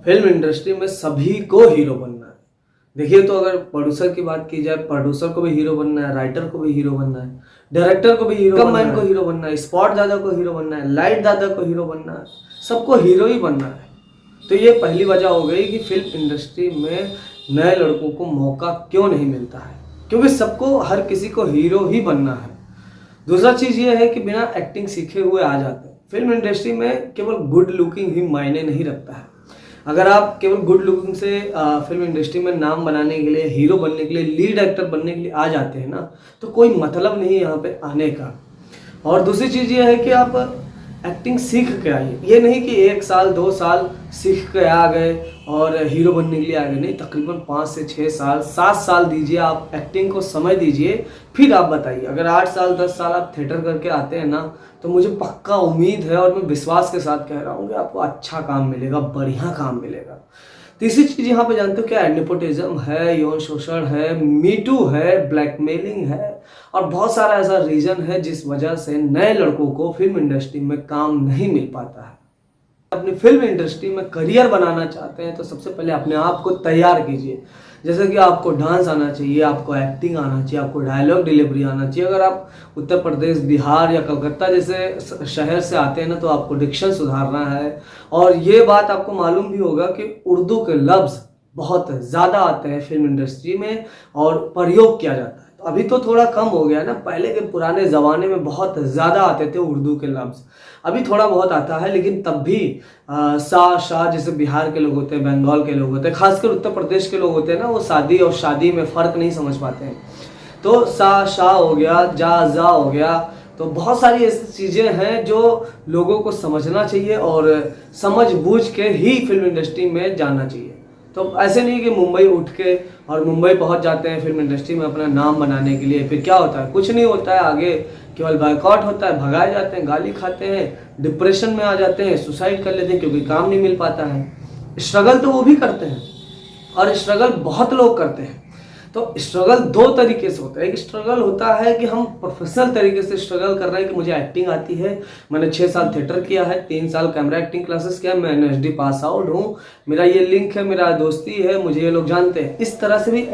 Film industry में सभी को हीरो बनना है। देखिए, तो अगर प्रोड्यूसर की बात की जाए, प्रोड्यूसर को भी हीरो बनना है, राइटर को भी हीरो बनना है, डायरेक्टर को भी हीरो बनना है, मैन को हीरो बनना है, स्पॉट दादा को हीरो बनना है, लाइट दादा को हीरो बनना है, सबको हीरो ही बनना है। तो ये पहली वजह हो गई कि फिल्म इंडस्ट्री में नए लड़कों को मौका क्यों नहीं मिलता है, क्योंकि सबको, हर किसी को हीरो ही बनना है। दूसरा चीज़ ये है कि बिना एक्टिंग सीखे हुए आ जाते हैं। फिल्म इंडस्ट्री में केवल गुड लुकिंग ही मायने नहीं रखता है। अगर आप केवल गुड लुकिंग से फिल्म इंडस्ट्री में नाम बनाने के लिए, हीरो बनने के लिए, लीड एक्टर बनने के लिए आ जाते हैं ना, तो कोई मतलब नहीं है यहाँ पे आने का। और दूसरी चीज़ ये है कि आप एक्टिंग सीख के आइए। ये नहीं कि 1 साल 2 साल सीख के आ गए और हीरो बनने के लिए आ गए, नहीं, तकरीबन 5 से 6 साल 7 साल दीजिए, आप एक्टिंग को समय दीजिए, फिर आप बताइए। अगर 8 साल 10 साल आप थिएटर करके आते हैं ना, तो मुझे पक्का उम्मीद है और मैं विश्वास के साथ कह रहा हूँ कि आपको अच्छा काम मिलेगा, बढ़िया काम मिलेगा। तीसरी चीज़ यहाँ पे जानते हो क्या है? नेपोटिज्म है, यौन शोषण है, मीटू है, ब्लैकमेलिंग है और बहुत सारा ऐसा रीजन है जिस वजह से नए लड़कों को फिल्म इंडस्ट्री में काम नहीं मिल पाता है। अपनी फिल्म इंडस्ट्री में करियर बनाना चाहते हैं तो सबसे पहले अपने आप को तैयार कीजिए। जैसे कि आपको डांस आना चाहिए, आपको एक्टिंग आना चाहिए, आपको डायलॉग डिलीवरी आना चाहिए। अगर आप उत्तर प्रदेश, बिहार या कलकत्ता जैसे शहर से आते हैं ना, तो आपको डिक्शन सुधारना है। और ये बात आपको मालूम भी होगा कि उर्दू के लफ्ज़ बहुत ज़्यादा आते हैं फिल्म इंडस्ट्री में और प्रयोग किया जाता है। तो अभी तो थोड़ा कम हो गया ना, पहले के पुराने ज़माने में बहुत ज़्यादा आते थे उर्दू के लफ्ज़। अभी थोड़ा बहुत आता है, लेकिन तब भी सा शाह, जैसे बिहार के लोग होते हैं, बंगाल के लोग होते हैं, खासकर उत्तर प्रदेश के लोग होते हैं ना, वो शादी और शादी में फ़र्क नहीं समझ पाते हैं। तो सा शाह हो गया, जा हो गया। तो बहुत सारी ऐसी चीज़ें हैं जो लोगों को समझना चाहिए और समझ बूझ के ही फिल्म इंडस्ट्री में जाना चाहिए। तो ऐसे नहीं कि मुंबई उठ के और मुंबई पहुंच जाते हैं फिल्म इंडस्ट्री में अपना नाम बनाने के लिए, फिर क्या होता है? कुछ नहीं होता है। आगे केवल बायकॉट होता है, भगाए जाते हैं, गाली खाते हैं, डिप्रेशन में आ जाते हैं, सुसाइड कर लेते हैं क्योंकि काम नहीं मिल पाता है। स्ट्रगल तो वो भी करते हैं और स्ट्रगल बहुत लोग करते हैं। तो स्ट्रगल 2 तरीके से होता है। एक स्ट्रगल होता है कि हम प्रोफेशनल तरीके से स्ट्रगल कर रहे हैं कि मुझे एक्टिंग आती है, मैंने 6 साल थिएटर किया है, 3 साल कैमरा एक्टिंग क्लासेस किया, मैं NSD पास आउट हूँ, मेरा ये लिंक है, मेरा दोस्ती है, मुझे ये लोग जानते हैं। इस तरह से भी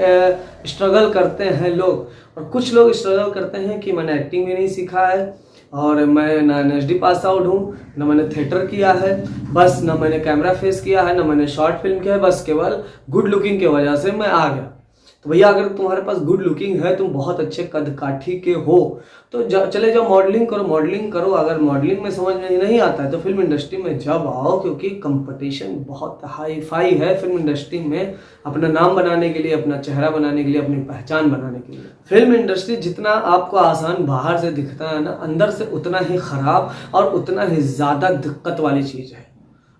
स्ट्रगल करते हैं लोग। और कुछ लोग स्ट्रगल करते हैं कि मैंने एक्टिंग भी नहीं सीखा है और मैं ना NSD पास आउट हूँ, ना मैंने थिएटर किया है, बस ना मैंने कैमरा फेस किया है, ना मैंने शॉर्ट फिल्म किया है, बस केवल गुड लुकिंग की वजह से मैं आ गया। तो भैया, अगर तुम्हारे पास गुड लुकिंग है, तुम बहुत अच्छे कद काठी के हो, तो चले जाओ मॉडलिंग करो, मॉडलिंग करो। अगर मॉडलिंग में समझ में नहीं आता है तो फिल्म इंडस्ट्री में जब आओ, क्योंकि कंपटीशन बहुत हाई फाई है फिल्म इंडस्ट्री में, अपना नाम बनाने के लिए, अपना चेहरा बनाने के लिए, अपनी पहचान बनाने के लिए। फिल्म इंडस्ट्री जितना आपको आसान बाहर से दिखता है ना, अंदर से उतना ही खराब और उतना ही ज़्यादा दिक्कत वाली चीज़ है।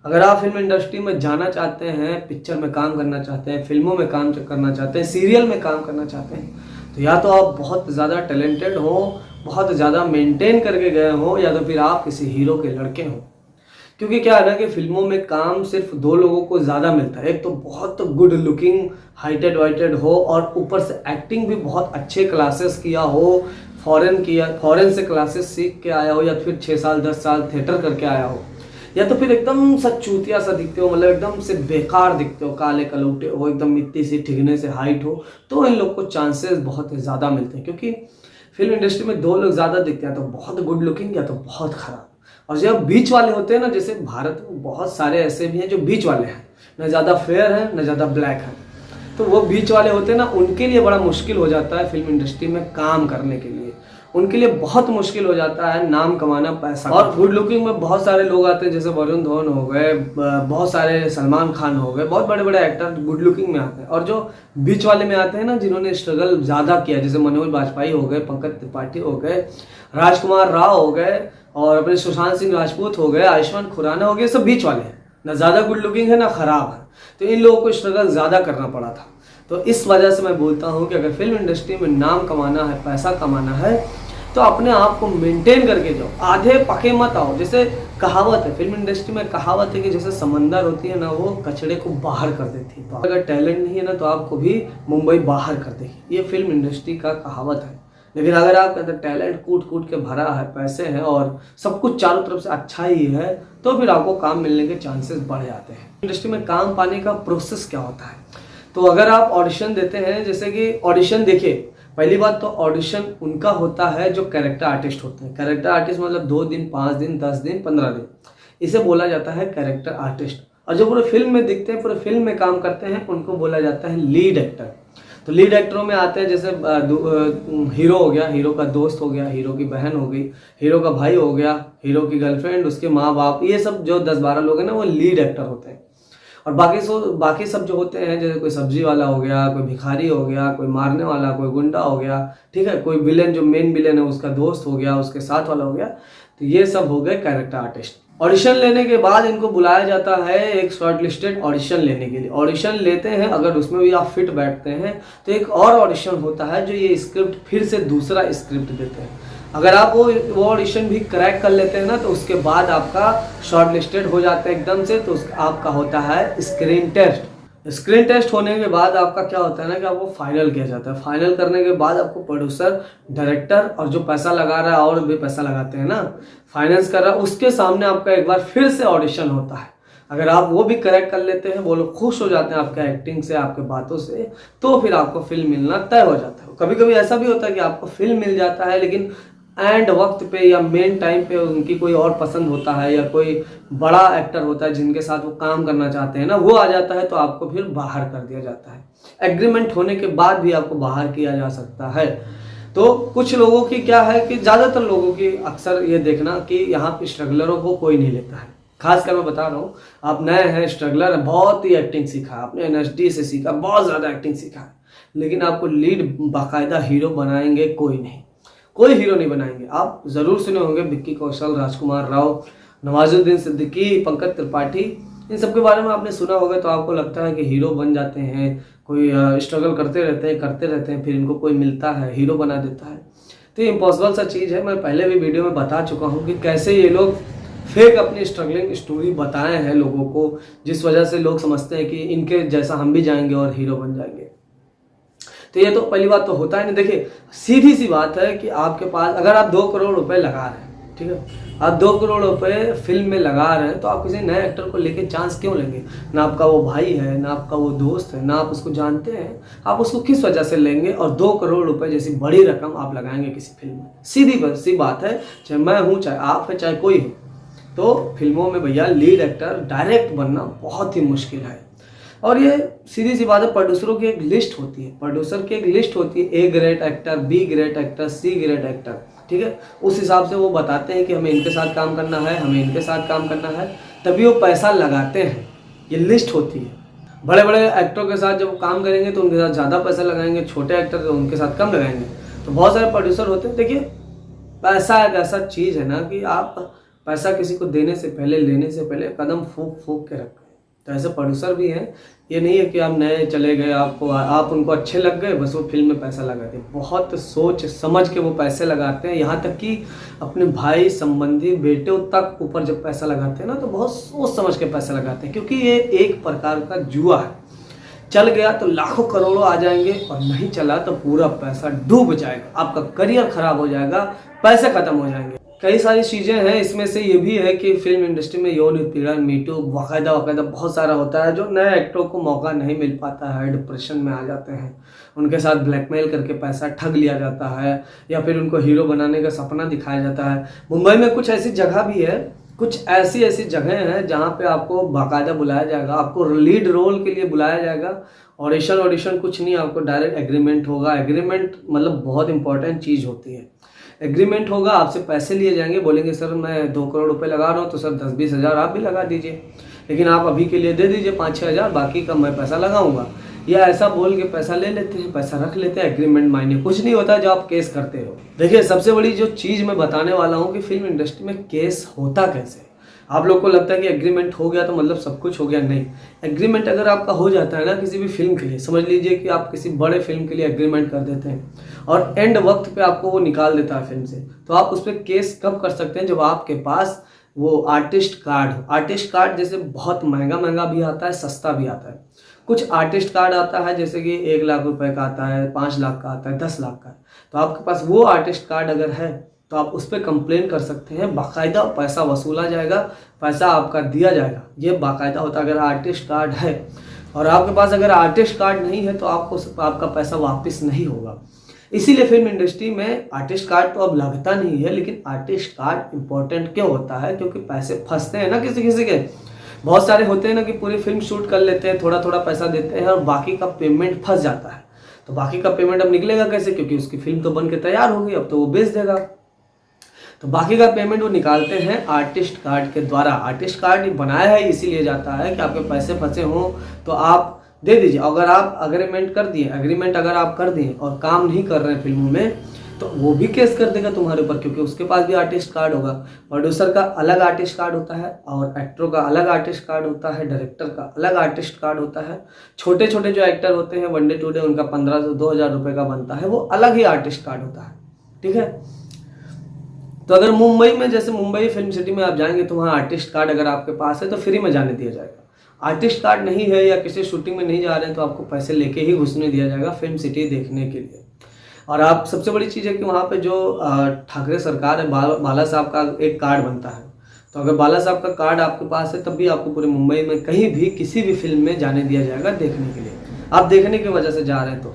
अगर आप फिल्म इंडस्ट्री में जाना चाहते हैं, पिक्चर में काम करना चाहते हैं, फिल्मों में काम करना चाहते हैं, सीरियल में काम करना चाहते हैं, तो या तो आप बहुत ज़्यादा टैलेंटेड हो, बहुत ज़्यादा मेंटेन करके गए हो, या तो फिर आप किसी हीरो के लड़के हो। क्योंकि क्या है ना कि फिल्मों में काम सिर्फ 2 लोगों को ज़्यादा मिलता है। एक तो बहुत गुड लुकिंग, हाइटेड वाइटेड हो और ऊपर से एक्टिंग भी बहुत अच्छे क्लासेस किया हो, फॉरेन से क्लासेस सीख के आया हो, या फिर 6 साल 10 साल थिएटर करके आया हो, या तो फिर एकदम सा चूतिया सा दिखते हो, मतलब एकदम से बेकार दिखते हो, काले कलौटे हो, एकदम मिट्टी से ठिगने से हाइट हो, तो इन लोग को चांसेस बहुत ज़्यादा मिलते हैं। क्योंकि फिल्म इंडस्ट्री में 2 लोग ज़्यादा दिखते हैं, तो बहुत गुड लुकिंग या तो बहुत खराब। और जब बीच वाले होते हैं ना, जैसे भारत में बहुत सारे ऐसे भी हैं जो बीच वाले हैं, न ज़्यादा फेयर है न ज़्यादा ब्लैक है, तो वो बीच वाले होते हैं ना, उनके लिए बड़ा मुश्किल हो जाता है फिल्म इंडस्ट्री में काम करने के लिए। उनके लिए बहुत मुश्किल हो जाता है नाम कमाना, पैसा। और गुड लुकिंग में बहुत सारे लोग आते हैं, जैसे वरुण धवन हो गए, बहुत सारे सलमान खान हो गए, बहुत बड़े बड़े एक्टर गुड लुकिंग में आते हैं। और जो बीच वाले में आते हैं ना, जिन्होंने स्ट्रगल ज़्यादा किया, जैसे मनोज बाजपेयी हो गए, पंकज त्रिपाठी हो गए, राजकुमार राव हो गए, और अपने सुशांत सिंह राजपूत हो गए, आयुष्मान खुराना हो गए, सब बीच वाले हैं, ना ज़्यादा गुड लुकिंग है ना ख़राब है। तो इन लोगों को स्ट्रगल ज़्यादा करना पड़ा था। तो इस वजह से मैं बोलता हूँ कि अगर फिल्म इंडस्ट्री में नाम कमाना है, पैसा कमाना है, तो अपने आप को मेंटेन करके जाओ, आधे पके मत आओ। जैसे कहावत है, फिल्म इंडस्ट्री में कहावत है कि जैसे समंदर होती है ना, वो कचड़े को बाहर कर देती है। अगर टैलेंट नहीं है ना, तो आपको भी मुंबई बाहर कर देगी। ये फिल्म इंडस्ट्री का कहावत है। लेकिन अगर आपके अंदर टैलेंट कूट कूट के भरा है, पैसे हैं और सब कुछ चारों तरफ से अच्छा ही है, तो फिर आपको काम मिलने के चांसेस बढ़ जाते हैं। इंडस्ट्री में काम पाने का प्रोसेस क्या होता है। तो अगर आप ऑडिशन देते हैं, जैसे कि ऑडिशन देखिए, पहली बात तो ऑडिशन उनका होता है जो कैरेक्टर आर्टिस्ट होते हैं। कैरेक्टर आर्टिस्ट मतलब 2 दिन, 5 दिन, 10 दिन, 15 दिन, इसे बोला जाता है कैरेक्टर आर्टिस्ट। और जो पूरे फिल्म में दिखते हैं, पूरे फिल्म में काम करते हैं, उनको बोला जाता है लीड एक्टर। तो लीड एक्टरों में आते हैं जैसे हीरो हो गया, हीरो का दोस्त हो गया, हीरो की बहन हो गई, हीरो का भाई हो गया, हीरो की गर्लफ्रेंड, उसके माँ बाप, ये सब जो 10-12 लोग हैं ना, वो लीड एक्टर होते हैं। और बाकी सब जो होते हैं, जैसे कोई सब्जी वाला हो गया, कोई भिखारी हो गया, कोई मारने वाला, कोई गुंडा हो गया, ठीक है, कोई विलेन, जो मेन विलेन है उसका दोस्त हो गया, उसके साथ वाला हो गया। तो ये सब हो गए कैरेक्टर आर्टिस्ट। ऑडिशन लेने के बाद इनको बुलाया जाता है एक शॉर्ट लिस्टेड ऑडिशन लेने के लिए। ऑडिशन लेते हैं, अगर उसमें भी आप फिट बैठते हैं तो एक और ऑडिशन होता है, जो ये स्क्रिप्ट फिर से दूसरा स्क्रिप्ट देते हैं। अगर आप वो ऑडिशन भी क्रैक कर लेते हैं ना, तो उसके बाद आपका शॉर्ट लिस्टेड हो जाता है एकदम से। तो आपका होता है स्क्रीन टेस्ट। स्क्रीन टेस्ट होने के बाद आपका क्या होता है ना, कि आपको फाइनल किया जाता है। फाइनल करने के बाद आपको प्रोड्यूसर, डायरेक्टर और जो पैसा लगा रहा है, और भी पैसा लगाते हैं ना, फाइनेंस कर रहा है, उसके सामने आपका एक बार फिर से ऑडिशन होता है। अगर आप वो भी करेक्ट कर लेते हैं, वो लोग खुश हो जाते हैं आपके एक्टिंग से, आपके बातों से, तो फिर आपको फिल्म मिलना तय हो जाता है। कभी कभी ऐसा भी होता है कि आपको फिल्म मिल जाता है, लेकिन एंड वक्त पे या मेन टाइम पे उनकी कोई और पसंद होता है, या कोई बड़ा एक्टर होता है जिनके साथ वो काम करना चाहते हैं ना, वो आ जाता है, तो आपको फिर बाहर कर दिया जाता है। एग्रीमेंट होने के बाद भी आपको बाहर किया जा सकता है। तो कुछ लोगों की क्या है कि ज़्यादातर लोगों की अक्सर ये देखना कि यहाँ पे स्ट्रगलरों को कोई नहीं लेता है। खासकर मैं बता रहा हूँ, आप नए हैं, स्ट्रगलर है, बहुत ही एक्टिंग सीखा, आपने NSD से सीखा, बहुत ज़्यादा एक्टिंग सीखा है, लेकिन आपको लीड बाकायदा हीरो बनाएंगे कोई नहीं, कोई हीरो नहीं बनाएंगे। आप ज़रूर सुने होंगे विक्की कौशल, राजकुमार राव, नवाजुद्दीन सिद्दीकी, पंकज त्रिपाठी, इन सब के बारे में आपने सुना होगा। तो आपको लगता है कि हीरो बन जाते हैं, कोई स्ट्रगल करते रहते हैं, फिर इनको कोई मिलता है, हीरो बना देता है। तो ये इम्पॉसिबल सा चीज़ है। मैं पहले भी वीडियो में बता चुका हूँ कि कैसे ये लोग फेक अपनी स्ट्रगलिंग स्टोरी बताए हैं लोगों को, जिस वजह से लोग समझते हैं कि इनके जैसा हम भी जाएंगे और हीरो बन जाएंगे। तो ये तो पहली बात तो होता है नहीं। देखिए, सीधी सी बात है कि आपके पास अगर आप 2 करोड़ रुपए लगा रहे हैं, ठीक है, आप 2 करोड़ रुपए फिल्म में लगा रहे हैं, तो आप किसी नए एक्टर को लेके चांस क्यों लेंगे? ना आपका वो भाई है, ना आपका वो दोस्त है, ना आप उसको जानते हैं, आप उसको किस वजह से लेंगे? और 2 करोड़ रुपए जैसी बड़ी रकम आप लगाएंगे किसी फिल्म में? सीधी सी बात है, चाहे मैं हूँ, चाहे आप है, चाहे कोई हो, तो फिल्मों में भैया लीड एक्टर डायरेक्ट बनना बहुत ही मुश्किल है। और ये सीधी सी बात है, प्रोड्यूसरों की एक लिस्ट होती है, प्रोड्यूसर की एक लिस्ट होती है, A grade actor, B grade actor, C grade actor, ठीक है। उस हिसाब से वो बताते हैं कि हमें इनके साथ काम करना है, हमें इनके साथ काम करना है, तभी वो पैसा लगाते हैं। ये लिस्ट होती है। बड़े बड़े एक्टरों के साथ जब काम करेंगे तो उनके साथ ज़्यादा पैसा लगाएंगे, छोटे एक्टर तो उनके साथ कम लगाएंगे। तो बहुत सारे प्रोड्यूसर होते हैं। देखिए, पैसा एक ऐसा चीज़ है ना कि आप पैसा किसी को देने से पहले, लेने से पहले कदम फूक फूक के रखें। तो ऐसे प्रोड्यूसर भी हैं। ये नहीं है कि आप नए चले गए, आप उनको अच्छे लग गए, बस वो फिल्म में पैसा लगा दिए। बहुत सोच समझ के वो पैसे लगाते हैं। यहाँ तक कि अपने भाई, संबंधी, बेटे तक ऊपर जब पैसा लगाते हैं ना, तो बहुत सोच समझ के पैसा लगाते हैं, क्योंकि ये एक प्रकार का जुआ है। चल गया तो लाखों करोड़ों आ जाएंगे, और नहीं चला तो पूरा पैसा डूब जाएगा, आपका करियर खराब हो जाएगा, पैसे खत्म हो जाएंगे। कई सारी चीज़ें हैं, इसमें से ये भी है कि फिल्म इंडस्ट्री में यौन उत्पीड़न, मीटू बाकायदा बहुत सारा होता है, जो नए एक्टरों को मौका नहीं मिल पाता है, डिप्रेशन में आ जाते हैं, उनके साथ ब्लैकमेल करके पैसा ठग लिया जाता है, या फिर उनको हीरो बनाने का सपना दिखाया जाता है। मुंबई में कुछ ऐसी जगह भी है, कुछ ऐसी जगह हैं जहाँ पे आपको बाकायदा बुलाया जाएगा, आपको लीड रोल के लिए बुलाया जाएगा। ऑडिशन कुछ नहीं, आपको डायरेक्ट एग्रीमेंट होगा। एग्रीमेंट मतलब बहुत इंपॉर्टेंट चीज़ होती है। एग्रीमेंट होगा, आपसे पैसे लिए जाएंगे, बोलेंगे सर मैं 2 करोड़ रुपए लगा रहा हूँ, तो सर 10-20 हज़ार आप भी लगा दीजिए, लेकिन आप अभी के लिए दे दीजिए 5-6 हज़ार, बाकी का मैं पैसा लगाऊंगा। या ऐसा बोल के पैसा ले लेते हैं, पैसा रख लेते हैं। एग्रीमेंट मायने कुछ नहीं होता जब आप केस करते हो। देखिए, सबसे बड़ी जो चीज़ मैं बताने वाला हूँ कि फिल्म इंडस्ट्री में केस होता कैसे। आप लोग को लगता है कि एग्रीमेंट हो गया तो मतलब सब कुछ हो गया, नहीं। एग्रीमेंट अगर आपका हो जाता है ना किसी भी फिल्म के लिए, समझ लीजिए कि आप किसी बड़े फिल्म के लिए एग्रीमेंट कर देते हैं और एंड वक्त पे आपको वो निकाल देता है फिल्म से, तो आप उस पर केस कब कर सकते हैं? जब आपके पास वो आर्टिस्ट कार्ड हो। आर्टिस्ट कार्ड जैसे बहुत महंगा भी आता है, सस्ता भी आता है। कुछ आर्टिस्ट कार्ड आता है जैसे कि 1 लाख रुपए का आता है, 5 लाख का आता है, 10 लाख का। तो आपके पास वो आर्टिस्ट कार्ड अगर है तो आप उस पर कंप्लेन कर सकते हैं, बाकायदा पैसा वसूला जाएगा, पैसा आपका दिया जाएगा, ये बाकायदा होता है। अगर आर्टिस्ट कार्ड है और आपके पास अगर आर्टिस्ट कार्ड नहीं है तो आपको आपका पैसा वापस नहीं होगा। इसीलिए फिल्म इंडस्ट्री में आर्टिस्ट कार्ड तो अब लगता नहीं है, लेकिन आर्टिस्ट कार्ड इंपॉर्टेंट क्यों होता है? क्योंकि पैसे फंसते हैं ना किसी किसी के। बहुत सारे होते हैं ना कि पूरी फिल्म शूट कर लेते हैं, थोड़ा थोड़ा पैसा देते हैं और बाकी का पेमेंट फंस जाता है। तो बाकी का पेमेंट अब निकलेगा कैसे? क्योंकि उसकी फिल्म तो बन के तैयार हो गई, अब तो वो बेच देगा। तो बाकी का पेमेंट वो निकालते हैं आर्टिस्ट कार्ड के द्वारा। आर्टिस्ट कार्ड बनाया है इसीलिए जाता है कि आपके पैसे फंसे हों तो आप दे दीजिए। अगर आप एग्रीमेंट अगर आप कर दिए और काम नहीं कर रहे हैं फिल्मों में, तो वो भी केस कर देगा तुम्हारे ऊपर, क्योंकि उसके पास भी आर्टिस्ट कार्ड होगा। प्रोड्यूसर का अलग आर्टिस्ट कार्ड होता है और एक्टरों का अलग आर्टिस्ट कार्ड होता है, डायरेक्टर का अलग आर्टिस्ट कार्ड होता है। छोटे छोटे जो एक्टर होते हैं वन डे टू डे, उनका 1500 से 2000 रुपये का बनता है, वो अलग ही आर्टिस्ट कार्ड होता है। ठीक है। तो अगर मुंबई में, जैसे मुंबई फिल्म सिटी में आप जाएंगे तो वहाँ आर्टिस्ट कार्ड अगर आपके पास है तो फ्री में जाने दिया जाएगा। आर्टिस्ट कार्ड नहीं है या किसी शूटिंग में नहीं जा रहे हैं तो आपको पैसे लेके ही घुसने दिया जाएगा फिल्म सिटी देखने के लिए। और आप सबसे बड़ी चीज़ है कि वहाँ पे जो ठाकरे सरकार है, बाला साहब का एक कार्ड बनता है। तो अगर बाला साहब का कार्ड आपके पास है तब भी आपको पूरे मुंबई में कहीं भी किसी भी फिल्म में जाने दिया जाएगा देखने के लिए। आप देखने की वजह से जा रहे हैं तो,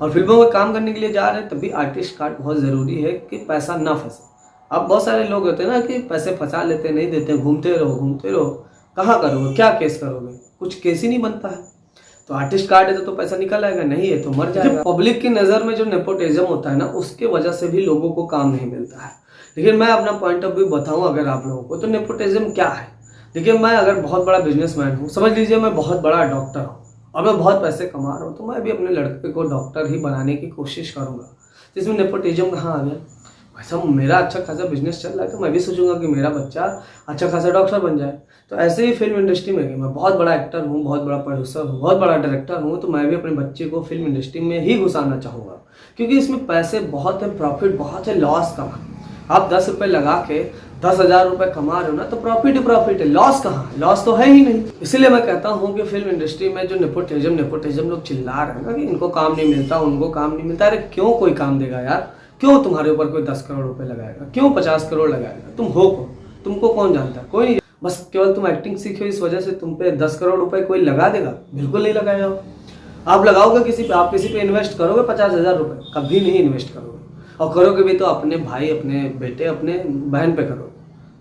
और फिल्मों में काम करने के लिए जा रहे हैं तब भी आर्टिस्ट कार्ड बहुत ज़रूरी है कि पैसा ना फंसे। अब बहुत सारे लोग होते हैं ना कि पैसे फंसा लेते हैं, नहीं देते, घूमते रहो। कहाँ करोगे? क्या केस करोगे? कुछ केस ही नहीं बनता है। तो आर्टिस्ट कार्ड है तो पैसा निकल आएगा, नहीं है तो मर जाएगा। पब्लिक की नज़र में जो नेपोटिज्म होता है ना, उसके वजह से भी लोगों को काम नहीं मिलता है। लेकिन मैं अपना पॉइंट ऑफ व्यू बताऊं अगर आप लोगों को, तो नेपोटिज्म क्या है। देखिए, मैं अगर बहुत बड़ा बिजनेसमैन हूँ, समझ लीजिए मैं बहुत बड़ा डॉक्टर हूँ और मैं बहुत पैसे कमा रहा हूँ, तो मैं भी अपने लड़के को डॉक्टर ही बनाने की कोशिश करूँगा। इसमें नेपोटिज्म कहाँ आ गया? वैसा मेरा अच्छा खासा बिजनेस चल रहा है तो मैं भी सोचूंगा कि मेरा बच्चा अच्छा खासा डॉक्टर बन जाए। तो ऐसे ही फिल्म इंडस्ट्री में कि मैं बहुत बड़ा एक्टर हूँ, बहुत बड़ा प्रोड्यूसर हूँ, बहुत बड़ा डायरेक्टर हूँ, तो मैं भी अपने बच्चे को फिल्म इंडस्ट्री में ही घुसाना चाहूँगा, क्योंकि इसमें पैसे बहुत है, प्रॉफिट बहुत है, लॉस कम है। आप 10 रुपये लगा के 10,000 रुपये कमा रहे हो ना, तो प्रॉफिट ही प्रॉफिट है, लॉस कहाँ? लॉस तो है ही नहीं। इसीलिए मैं कहता हूँ कि फिल्म इंडस्ट्री में जो नेपोटिज्म लोग चिल्ला रहे हैं ना कि इनको काम नहीं मिलता, उनको काम नहीं मिलता। अरे क्यों कोई काम देगा यार? क्यों तुम्हारे ऊपर कोई 10 करोड़ रुपए लगाएगा? क्यों 50 करोड़ लगाएगा? तुम हो कौन? तुमको कौन जानता है? कोई नहीं। बस केवल तुम एक्टिंग सीखे हो, इस वजह से तुम पे 10 करोड़ रुपए कोई लगा देगा? बिल्कुल नहीं लगाएगा। आप लगाओगे किसी पे, आप किसी पे इन्वेस्ट करोगे 50,000 रुपए? कभी नहीं इन्वेस्ट करोगे, और करोगे भी तो अपने भाई, अपने बेटे, अपने बहन पे करोगे।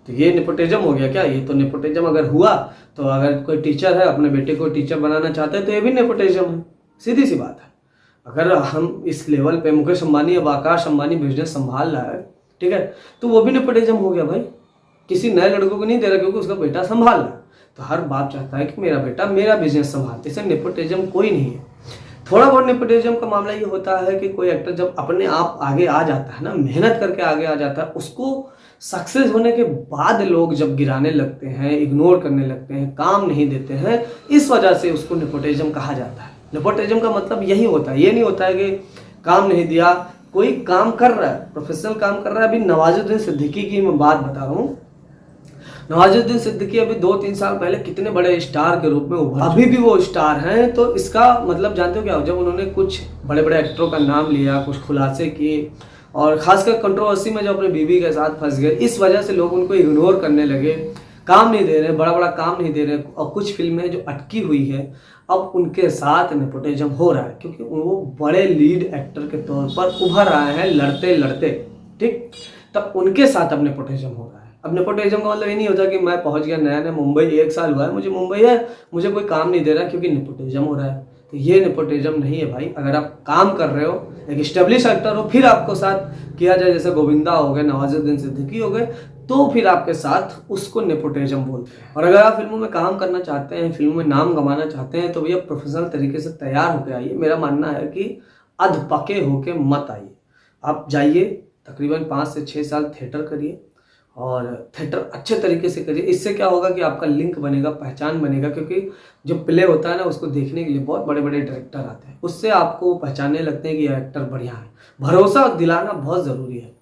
तो ये नेपोटिज्म हो गया क्या? ये तो नेपोटिज्म अगर हुआ तो अगर कोई टीचर है अपने बेटे को टीचर बनाना चाहते हैं तो ये भी नेपोटिज्म है। सीधी सी बात है। अगर हम इस लेवल पे, मुकेश अंबानी अब आकाश अंबानी बिजनेस संभाल रहा है, ठीक है, तो वो भी नेपोटिज्म हो गया भाई। किसी नए लड़कों को नहीं दे रहा क्योंकि उसका बेटा संभाल रहा है। तो हर बाप चाहता है कि मेरा बेटा मेरा बिजनेस संभालते। इसे नेपोटिज्म कोई नहीं है। थोड़ा बहुत नेपोटिज्म का मामला ये होता है कि कोई एक्टर जब अपने आप आगे आ जाता है ना, मेहनत करके आगे आ जाता है, उसको सक्सेस होने के बाद लोग जब गिराने लगते हैं, इग्नोर करने लगते हैं, काम नहीं देते हैं, इस वजह से उसको नेपोटिज्म कहा जाता है। नेपोटिज्म का मतलब यही होता है। ये नहीं होता है कि काम नहीं दिया, कोई काम कर रहा है, प्रोफेशनल काम कर रहा है। अभी नवाजुद्दीन सिद्दीकी की मैं बात बता रहा हूँ। नवाजुद्दीन सिद्दीकी अभी 2-3 साल पहले कितने बड़े स्टार के रूप में उभरे, अभी भी वो स्टार हैं। तो इसका मतलब जानते हो क्या? जब उन्होंने कुछ बड़े बड़े एक्टरों का नाम लिया, कुछ खुलासे किए, और खासकर कंट्रोवर्सी में जो अपने बीवी के साथ फंस गए, इस वजह से लोग उनको इग्नोर करने लगे, काम नहीं दे रहे, बड़ा काम नहीं दे रहे। और कुछ फिल्में जो अटकी हुई है अब उनके साथ नेपोटिज्म हो रहा है, क्योंकि वो बड़े लीड एक्टर के तौर पर उभर आए हैं लड़ते लड़ते, ठीक, तब उनके साथ अब नेपोटिज्म हो रहा है। अब नेपोटिज्म का मतलब ये नहीं होता कि मैं पहुंच गया नया मुंबई, 1 साल हुआ है मुझे मुंबई है, मुझे कोई काम नहीं दे रहा क्योंकि नेपोटिज्म हो रहा है। तो ये नेपोटिज्म नहीं है भाई। अगर आप काम कर रहे हो, एक स्टेब्लिश एक्टर हो, फिर आपको साथ किया जाए, जैसे गोविंदा हो गए, नवाजुद्दीन सिद्दीकी हो गए, तो फिर आपके साथ उसको नेपोटिज्म बोलते हैं। और अगर आप फिल्मों में काम करना चाहते हैं, फिल्मों में नाम कमाना चाहते हैं, तो भैया प्रोफेशनल तरीके से तैयार होकर आइए। मेरा मानना है कि अधपके होके मत आइए। आप जाइए, तकरीबन 5 से 6 साल थिएटर करिए, और थिएटर अच्छे तरीके से करिए। इससे क्या होगा कि आपका लिंक बनेगा, पहचान बनेगा, क्योंकि जो प्ले होता है ना, उसको देखने के लिए बहुत बड़े बड़े डायरेक्टर आते हैं। उससे आपको पहचानने लगते हैं कि यह एक्टर बढ़िया है। भरोसा दिलाना बहुत ज़रूरी है।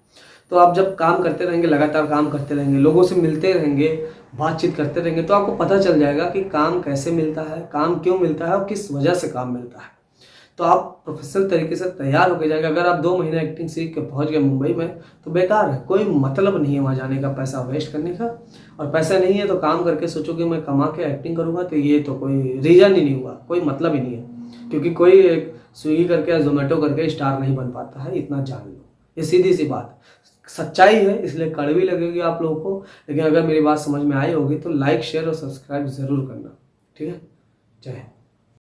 तो आप जब काम करते रहेंगे, लगातार काम करते रहेंगे, लोगों से मिलते रहेंगे, बातचीत करते रहेंगे, तो आपको पता चल जाएगा कि काम कैसे मिलता है, काम क्यों मिलता है और किस वजह से काम मिलता है। तो आप प्रोफेशनल तरीके से तैयार होके जाएंगे। अगर आप 2 महीने एक्टिंग सीख के पहुंच गए मुंबई में तो बेकार है, कोई मतलब नहीं है वहाँ जाने का, पैसा वेस्ट करने का। और पैसा नहीं है तो काम करके सोचो कि मैं कमा के एक्टिंग करूँगा, तो ये तो कोई रीज़न ही नहीं हुआ, कोई मतलब ही नहीं है। क्योंकि कोई एक स्विगी करके या जोमेटो करके स्टार नहीं बन पाता है, इतना जान लो। ये सीधी सी बात सच्चाई है, इसलिए कड़वी लगेगी आप लोगों को, लेकिन अगर मेरी बात समझ में आई होगी तो लाइक शेयर और सब्सक्राइब ज़रूर करना। ठीक है, जय हिंद।